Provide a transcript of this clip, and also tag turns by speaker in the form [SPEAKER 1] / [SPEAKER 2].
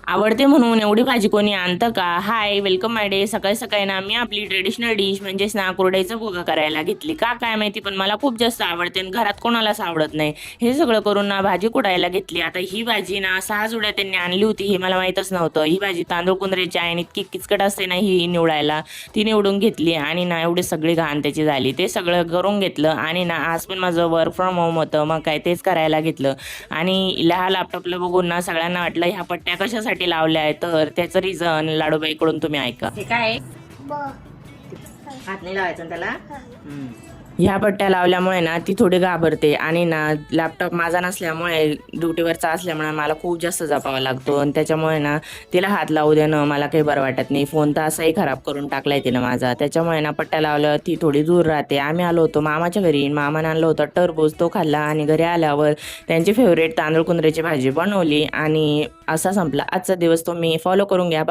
[SPEAKER 1] आवडते म्हणून एवढी भाजी कोणी आणतं का? हाय, वेलकम माय डे. सकाळी सकाळी ना मी आपली ट्रेडिशनल डिश म्हणजेच ना कुरडईचा भुगा करायला घेतली. का काय माहिती, पण मला खूप जास्त आवडते आणि घरात कोणालाच आवडत नाही. हे सगळं करून ना भाजी कुटायला घेतली. आता ही भाजी ना 6 जुड्या त्यांनी आणली होती, हे मला माहीतच नव्हतं. ही भाजी तांदूळ कुंदऱ्याची आहे आणि इतकी किचकट असते ना ही निवडायला. ती निवडून घेतली आणि ना एवढी सगळी घाण त्याची झाली. ते सगळं करून घेतलं आणि ना आज पण माझं वर्क फ्रॉम होम होतं, मग काय तेच करायला घेतलं. आणि ह्या लॅपटॉपला बघून ना सगळ्यांना वाटलं ह्या पट्ट्या कशासाठी लावल्या आहे, तर त्याचं रिझन लाडूबाईकडून तुम्ही ऐका. हे काय आहे? हात नाही लावायचा ना त्याला. ह्या पट्ट्या लावल्यामुळे ना ती थोडी घाबरते आणि ना लॅपटॉप माझा नसल्यामुळे ड्युटीवरचा असल्यामुळे मला खूप जास्त जपावा लागतो आणि त्याच्यामुळे ना तिला हात लावू देणं मला काही बरं वाटत नाही. फोन तर असाही खराब करून टाकलाय तिनं माझा. त्याच्यामुळे ना पट्ट्या लावल्यावर ती थोडी दूर राहते. आम्ही आलो होतो मामाच्या घरी, मामाने आणलं होतं टरबूज, तो खाल्ला आणि घरी आल्यावर त्यांची फेवरेट तांदूळ कुंदऱ्याची भाजी बनवली आणि असा संपला आजचा दिवस. तुम्ही फॉलो करून घ्या.